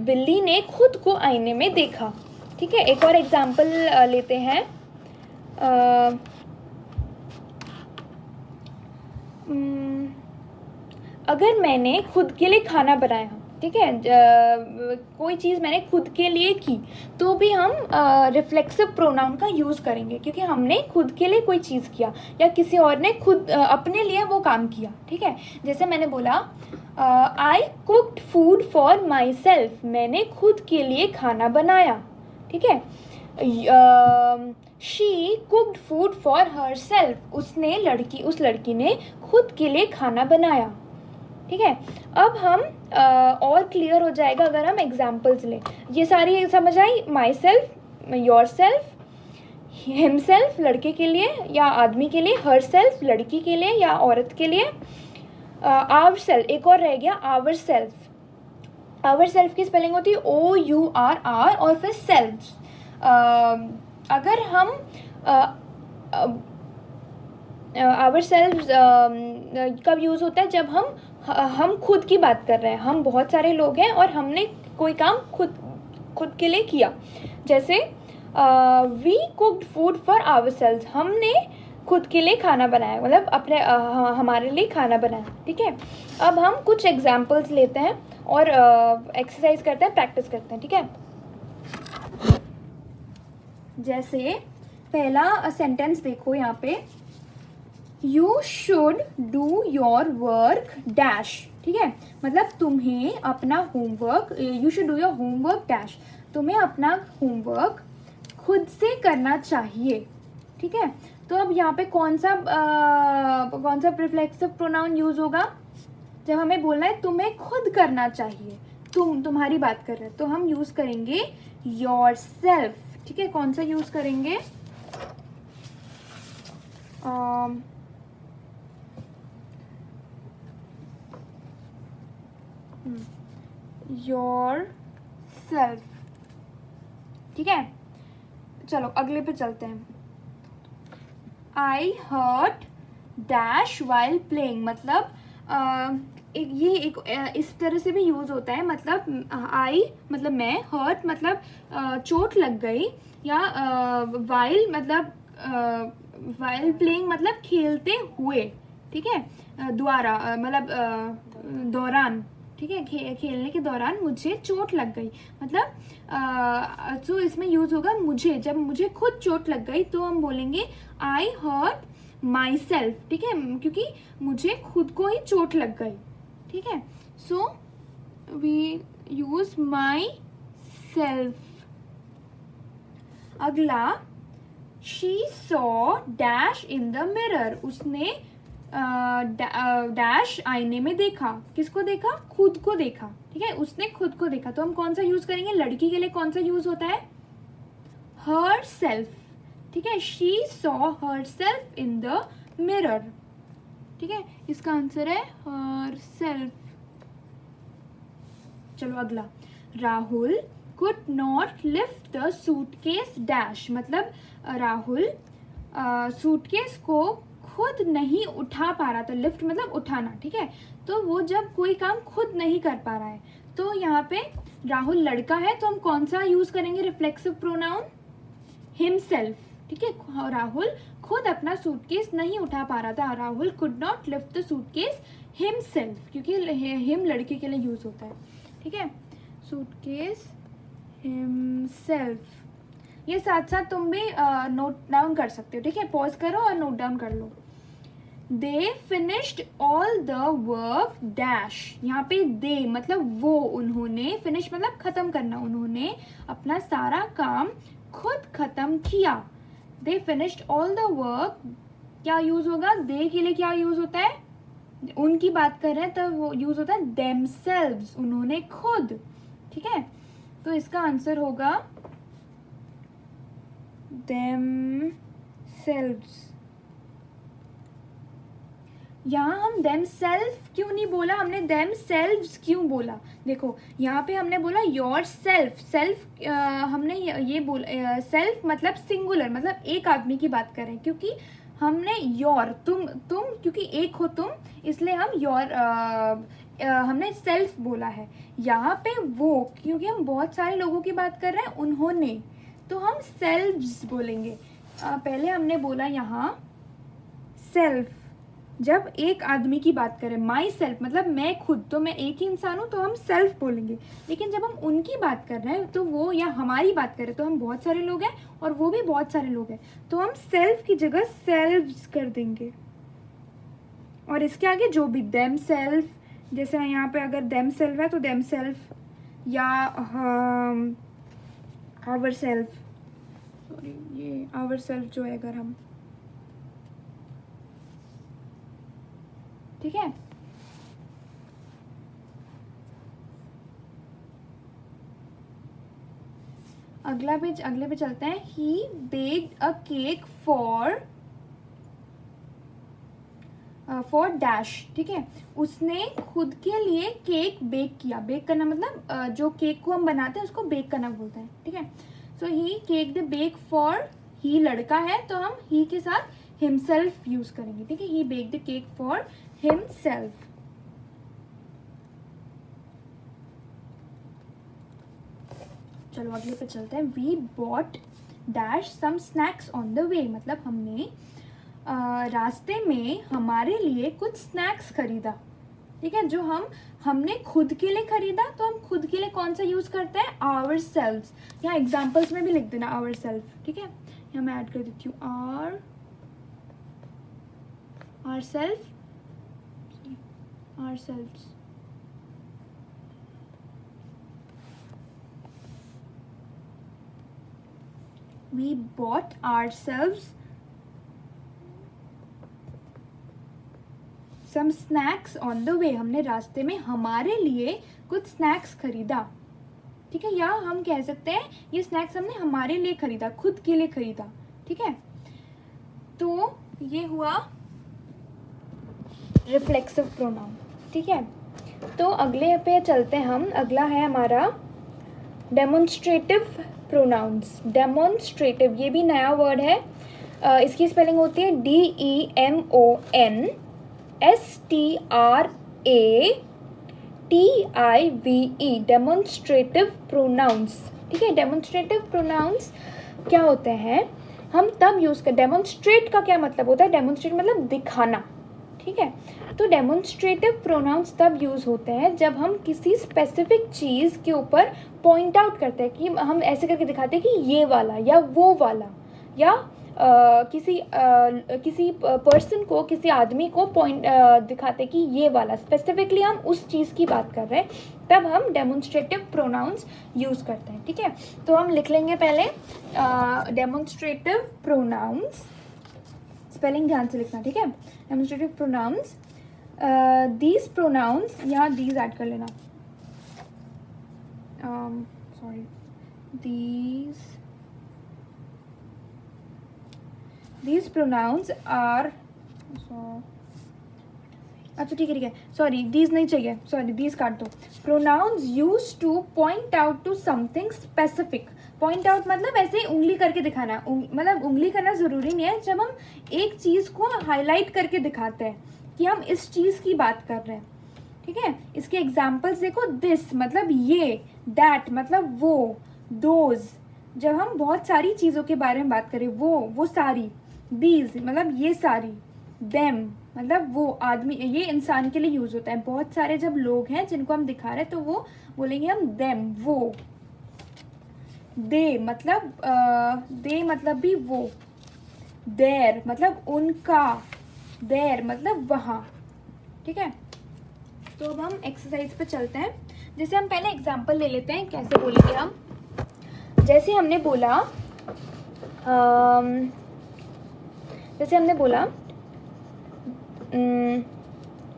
बिल्ली ने खुद को आईने में देखा, ठीक है. एक और एग्जाम्पल लेते हैं. अगर मैंने खुद के लिए खाना बनाया, ठीक है, कोई चीज़ मैंने खुद के लिए की, तो भी हम रिफ्लेक्सिव प्रोनाउन का यूज़ करेंगे, क्योंकि हमने खुद के लिए कोई चीज़ किया या किसी और ने खुद अपने लिए वो काम किया, ठीक है. जैसे मैंने बोला I cooked food for myself, मैंने खुद के लिए खाना बनाया, ठीक है. She cooked food for herself, उस लड़की ने खुद के लिए खाना बनाया, ठीक है. अब हम और क्लियर हो जाएगा अगर हम एग्जाम्पल्स लें. ये सारी समझ आई. Myself, yourself, himself लड़के के लिए या आदमी के लिए, हर सेल्फ लड़की के लिए या औरत के लिए, आवर सेल्फ. एक और रह गया आवर सेल्फ. आवर सेल्फ की स्पेलिंग होती है OURR और फिर सेल्फ. अगर हम आवर सेल्फ कब यूज़ होता है, जब हम खुद की बात कर रहे हैं. हम बहुत सारे लोग हैं और हमने कोई काम खुद के लिए किया. जैसे we cooked food for ourselves, हमने खुद के लिए खाना बनाया, मतलब अपने हमारे लिए खाना बनाया, ठीक है. अब हम कुछ एग्जाम्पल्स लेते हैं और एक्सरसाइज करते हैं, प्रैक्टिस करते हैं, ठीक है. जैसे पहला सेंटेंस देखो यहाँ पे, you should do your work dash, ठीक है. मतलब तुम्हें अपना homework, you should do your homework dash, तुम्हें अपना होमवर्क खुद से करना चाहिए, ठीक है. तो अब यहाँ पे कौन सा रिफ्लेक्सिव प्रोनाउन यूज होगा, जब हमें बोलना है तुम्हें खुद करना चाहिए, तुम्हारी बात कर रहे हैं, तो हम यूज करेंगे योर सेल्फ, ठीक है. कौन सा यूज करेंगे, योर सेल्फ, ठीक है. चलो अगले पे चलते हैं. आई हर्ट डैश वाइल प्लेइंग, मतलब इस तरह से भी यूज़ होता है. मतलब आई मतलब मैं, हर्ट मतलब चोट लग गई, या वाइल मतलब वाइल प्लेइंग मतलब खेलते हुए, ठीक है, द्वारा मतलब दौरान, ठीक है, खेलने के दौरान मुझे चोट लग गई. मतलब तो इसमें यूज़ होगा मुझे. जब मुझे खुद चोट लग गई तो हम बोलेंगे आई हर्ट माई सेल्फ, ठीक है, क्योंकि मुझे खुद को ही चोट लग गई, ठीक है. So we use myself. अगला, she saw dash in the mirror, उसने डैश आईने में देखा. किसको देखा, खुद को देखा, ठीक है, उसने खुद को देखा. तो हम कौन सा यूज करेंगे, लड़की के लिए कौन सा यूज होता है, हर सेल्फ, ठीक है. She saw her self in the mirror, ठीक है. इसका आंसर है हर सेल्फ. चलो अगला, Rahul could not lift the suitcase dash, मतलब राहुल सूटकेस को खुद नहीं उठा पा रहा था. लिफ्ट मतलब उठाना, ठीक है. तो वो जब कोई काम खुद नहीं कर पा रहा है, तो यहाँ पे राहुल लड़का है, तो हम कौन सा यूज करेंगे रिफ्लेक्सिव प्रोनाउन, हिमसेल्फ, ठीक है. राहुल खुद अपना सूटकेस नहीं उठा पा रहा था. Rahul could not lift the suitcase himself, क्योंकि हिम लड़के के लिए यूज होता है, ठीक है. Suitcase himself. ये साथ साथ तुम भी नोट डाउन कर सकते हो, ठीक है. पॉज करो और नोट डाउन कर लो. They finished all the work dash. यहाँ पे दे मतलब वो, उन्होंने, फिनिश मतलब खत्म करना, उन्होंने अपना सारा काम खुद खत्म किया। दे फिनिश्ड ऑल द वर्क, क्या यूज होगा, दे के लिए क्या यूज होता है, उनकी बात कर रहे हैं तब वो यूज होता है themselves, उन्होंने खुद। ठीक है, तो इसका आंसर होगा themselves। यहाँ हम themselves क्यों नहीं बोला, हमने themselves क्यों बोला? देखो यहाँ पे हमने बोला योर सेल्फ, सेल्फ हमने ये बोला, सेल्फ मतलब सिंगुलर, मतलब एक आदमी की बात कर रहे हैं, क्योंकि हमने योर, तुम क्योंकि एक हो तुम, इसलिए हम योर हमने सेल्फ बोला है। यहाँ पे वो, क्योंकि हम बहुत सारे लोगों की बात कर रहे हैं, उन्होंने, तो हम सेल्व्स बोलेंगे। पहले हमने बोला यहाँ सेल्फ, जब एक आदमी की बात करें, माई सेल्फ मतलब मैं खुद, तो मैं एक ही इंसान हूँ तो हम सेल्फ बोलेंगे। लेकिन जब हम उनकी बात कर रहे हैं तो वो, या हमारी बात करें तो हम बहुत सारे लोग हैं और वो भी बहुत सारे लोग हैं, तो हम सेल्फ की जगह सेल्व्स कर देंगे। और इसके आगे जो भी देम सेल्फ, जैसे यहाँ पे अगर देम सेल्फ है तो देम सेल्फ, या आवर सेल्फ, सॉरी ये आवर सेल्फ जो है अगर हम, ठीक है। अगले पे चलते हैं। He baked a cake for dash. ठीक है, उसने खुद के लिए केक बेक किया। बेक करना मतलब जो केक को हम बनाते हैं उसको बेक करना बोलते हैं। ठीक है, सो ही केक द बेक फॉर, ही लड़का है तो हम ही के साथ हिमसेल्फ यूज करेंगे। ठीक है, he bake the cake for himself. चलो अगले पे चलते हैं। We bought dash some snacks on the way, मतलब हमने रास्ते में हमारे लिए कुछ स्नैक्स खरीदा। ठीक है, जो हमने खुद के लिए खरीदा, तो हम खुद के लिए कौन सा यूज करते हैं, आवर सेल्व्स। यहाँ एग्जाम्पल्स में भी लिख देना आवर सेल्फ। ठीक है, यहाँ मैं ऐड कर देती हूँ ourself, ourselves. We bought ourselves some snacks on the way, हमने रास्ते में हमारे लिए कुछ स्नैक्स खरीदा। ठीक है, या हम कह सकते हैं ये स्नैक्स हमने हमारे लिए खरीदा, खुद के लिए खरीदा। ठीक है, तो ये हुआ रिफ्लेक्सिव प्रोनाउन। ठीक है, तो अगले पे चलते हैं हम। अगला है हमारा डेमोन्स्ट्रेटिव प्रोनाउंस। डेमोन्स्ट्रेटिव, ये भी नया वर्ड है। इसकी स्पेलिंग होती है DEMONSTRATIVE, डेमोन्स्ट्रेटिव प्रोनाउंस। ठीक है, डेमोन्स्ट्रेटिव प्रोनाउंस क्या होते हैं, हम तब यूज़ कर, डेमोन्स्ट्रेट का क्या मतलब होता है, डेमोन्स्ट्रेट मतलब दिखाना। ठीक है, तो डेमोन्स्ट्रेटिव प्रोनाउंस तब यूज़ होते हैं जब हम किसी स्पेसिफिक चीज़ के ऊपर पॉइंट आउट करते हैं, कि हम ऐसे करके दिखाते हैं कि ये वाला या वो वाला, या किसी पर्सन को, किसी आदमी को पॉइंट दिखाते हैं कि ये वाला, स्पेसिफिकली हम उस चीज़ की बात कर रहे हैं, तब हम डेमोन्स्ट्रेटिव प्रोनाउंस यूज़ करते हैं। ठीक है, तो हम लिख लेंगे पहले डेमोन्स्ट्रेटिव प्रोनाउंस, स्पेलिंग ध्यान से लिखना। ठीक है, डेमोन्स्ट्रेटिव प्रोनाउंस, दीज प्रोनाउंस, यहाँ दीज ऐड कर लेना, सॉरी these pronouns are, अच्छा ठीक है, सॉरी these नहीं चाहिए, सॉरी these काट दो। pronouns used to point out to something specific। Point out मतलब ऐसे उंगली करके दिखाना, मतलब उंगली करना ज़रूरी नहीं है, जब हम एक चीज़ को हाईलाइट करके दिखाते हैं कि हम इस चीज़ की बात कर रहे हैं। ठीक है, इसके एग्जाम्पल्स देखो। दिस मतलब ये, दैट मतलब वो, दोज जब हम बहुत सारी चीज़ों के बारे में बात करें, वो सारी, दीज मतलब ये सारी, देम मतलब वो आदमी, ये इंसान के लिए यूज़ होता है। बहुत सारे जब लोग हैं जिनको हम दिखा रहे हैं तो वो बोलेंगे हम देम, वो। दे मतलब भी वो, देर मतलब उनका, देयर मतलब वहाँ, ठीक है। तो अब हम एक्सरसाइज पे चलते हैं। जैसे हम पहले एग्जांपल ले लेते हैं, कैसे बोलेंगे हम। जैसे हमने बोला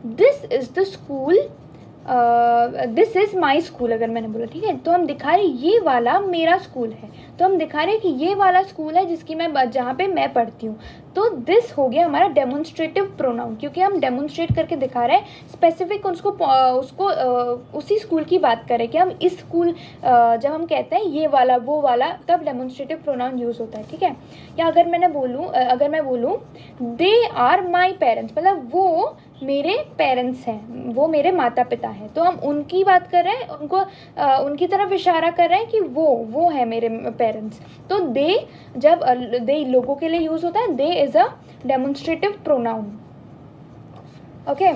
this is the school, this is my school अगर मैंने बोला, ठीक है। तो हम दिखा रहे ये वाला मेरा स्कूल है, तो हम दिखा रहे कि ये वाला स्कूल है जिसकी मैं जहाँ पे मैं पढ़ती हूँ। तो दिस हो गया हमारा डेमोन्स्ट्रेटिव प्रोनाउन, क्योंकि हम डेमोन्स्ट्रेट करके दिखा रहे हैं, स्पेसिफिक उसको उसी स्कूल की बात करें कि हम इस स्कूल, जब हम कहते हैं ये वाला वो वाला, तब डेमोन्स्ट्रेटिव प्रोनाउन यूज़ होता है, ठीक है। या अगर मैं बोलूँ दे आर माई पेरेंट्स, मतलब वो मेरे पेरेंट्स हैं, वो मेरे माता पिता हैं, तो हम उनकी बात कर रहे हैं, उनकी तरफ इशारा कर रहे हैं कि वो है मेरे पेरेंट्स। तो दे, जब दे लोगों के लिए यूज़ होता है, they is a demonstrative pronoun, okay.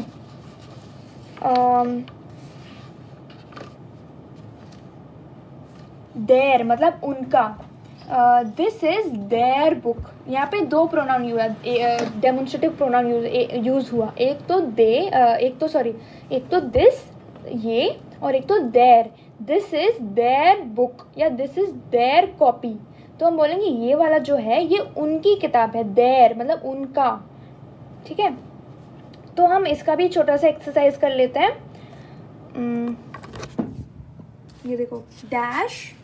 Their मतलब उनका, दिस इज देयर बुक। यहाँ पे दो प्रोनाउन डेमोन्स्ट्रेटिव प्रोनाउन यूज हुआ, एक तो दिस ये, और एक तो their, this is their book या दिस इज देयर कॉपी। तो हम बोलेंगे ये वाला जो है ये उनकी किताब है, देयर मतलब उनका, ठीक है। तो हम इसका भी छोटा सा एक्सरसाइज कर लेते हैं। ये देखो, dash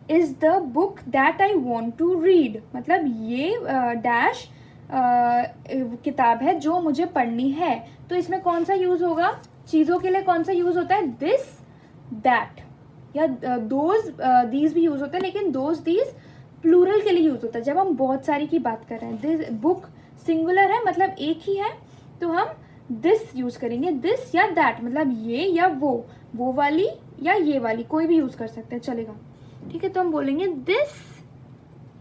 is the book that I want to read, मतलब ये डैश किताब है जो मुझे पढ़नी है। तो इसमें कौन सा यूज़ होगा, चीज़ों के लिए कौन सा यूज़ होता है, दिस दैट, या दोज दीज भी यूज़ होता है, लेकिन दोज दीज प्लूरल के लिए यूज़ होता है जब हम बहुत सारी की बात कर रहे हैं। दिस बुक सिंगुलर है, मतलब एक ही है, तो हम दिस यूज़ करेंगे। दिस या दैट मतलब ये या वो वाली या ये वाली, कोई भी यूज़ कर सकते हैं, चलेगा, ठीक है। तो हम बोलेंगे दिस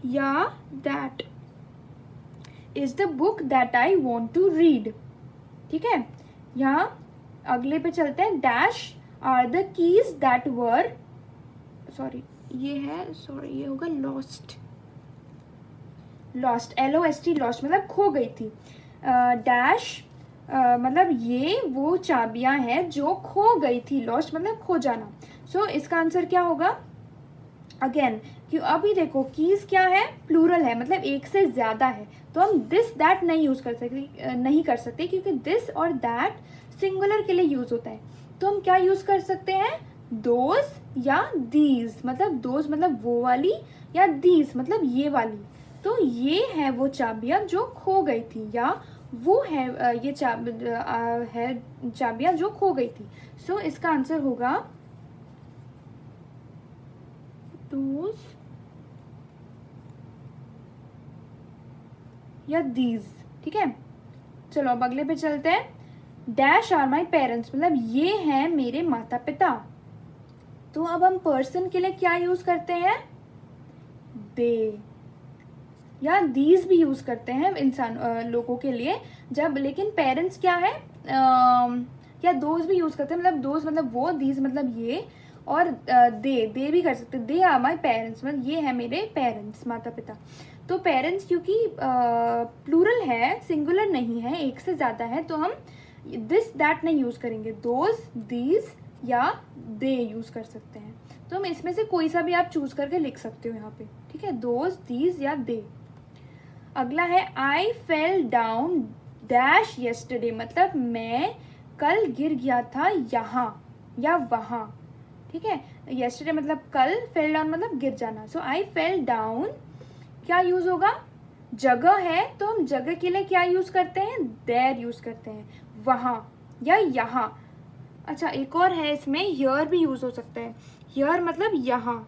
या that is the book that I want to read, ठीक है। यहाँ अगले पे चलते हैं। Dash are the keys that were, ये होगा लॉस्ट, LOST, लॉस्ट मतलब खो गई थी। डैश मतलब ये वो चाबियां हैं जो खो गई थी, लॉस्ट मतलब खो जाना। सो इसका आंसर क्या होगा, अगेन कि अभी देखो कीज क्या है, प्लूरल है, मतलब एक से ज़्यादा है, तो हम दिस दैट नहीं कर सकते क्योंकि दिस और दैट सिंगुलर के लिए यूज़ होता है। तो हम क्या यूज़ कर सकते हैं, दोज या दीज, मतलब दोज मतलब वो वाली, या दीज मतलब ये वाली। तो ये है वो चाबियाँ जो खो गई थी, या वो है ये चाबियाँ जो खो गई थी। सो इसका आंसर होगा दोज या दीज, ठीक है। चलो अब अगले पे चलते हैं। डैश आर माई पेरेंट्स मतलब ये हैं मेरे माता पिता। तो अब हम पर्सन के लिए क्या यूज करते हैं, दे या दीज भी यूज करते हैं इंसान लोगों के लिए जब, लेकिन पेरेंट्स क्या है, क्या दोज भी यूज करते हैं, मतलब दोज मतलब वो, दीज मतलब ये, और दे भी कर सकते हैं। दे आर माई पेरेंट्स मतलब ये है मेरे पेरेंट्स, माता पिता। तो पेरेंट्स क्योंकि प्लूरल है, सिंगुलर नहीं है, एक से ज़्यादा है, तो हम दिस दैट नहीं यूज़ करेंगे, दोज दीज या दे यूज़ कर सकते हैं। तो हम इसमें से कोई सा भी आप चूज़ करके लिख सकते हो यहाँ पे, ठीक है, दोज दीज या दे। अगला है आई फेल डाउन डैश येस्टरडे मतलब मैं कल गिर गया था यहाँ या वहाँ, ठीक है। येस्टरडे मतलब कल, फेल डाउन मतलब गिर जाना। सो आई फेल डाउन क्या यूज़ होगा, जगह है तो हम जगह के लिए क्या यूज़ करते हैं, देयर यूज़ करते हैं, वहाँ या यहाँ। अच्छा एक और है इसमें, हियर भी यूज़ हो सकता है, हियर मतलब यहाँ,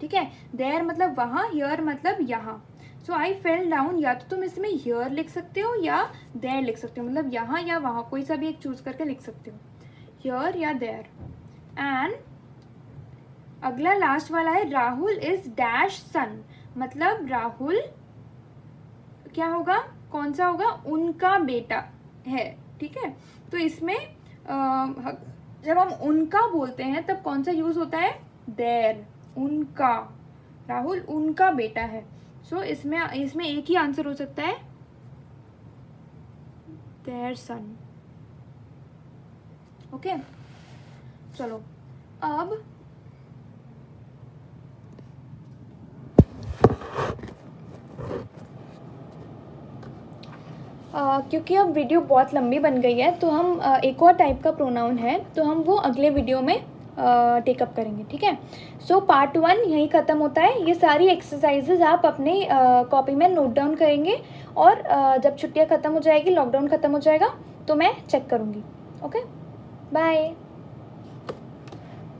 ठीक है, देयर मतलब वहाँ, हियर मतलब यहाँ। सो आई फेल डाउन, या तो तुम इसमें हियर लिख सकते हो या देयर लिख सकते हो, मतलब यहाँ या वहाँ कोई सा भी एक चूज करके लिख सकते हो, हियर या देयर। एंड अगला लास्ट वाला है राहुल इज डैश सन मतलब राहुल क्या होगा, कौन सा होगा, उनका बेटा है, ठीक है। तो इसमें जब हम उनका बोलते हैं तब कौन सा यूज होता है, देयर, उनका, राहुल उनका बेटा है। सो इसमें एक ही आंसर हो सकता है, देयर सन। ओके, चलो अब क्योंकि अब वीडियो बहुत लंबी बन गई है तो हम एक और टाइप का प्रोनाउन है तो हम वो अगले वीडियो में टेकअप करेंगे, ठीक है। सो पार्ट 1 यहीं ख़त्म होता है। ये सारी एक्सरसाइजेज आप अपने कॉपी में नोट डाउन करेंगे और जब छुट्टियां ख़त्म हो जाएगी, लॉकडाउन ख़त्म हो जाएगा तो मैं चेक करूँगी। Okay, bye.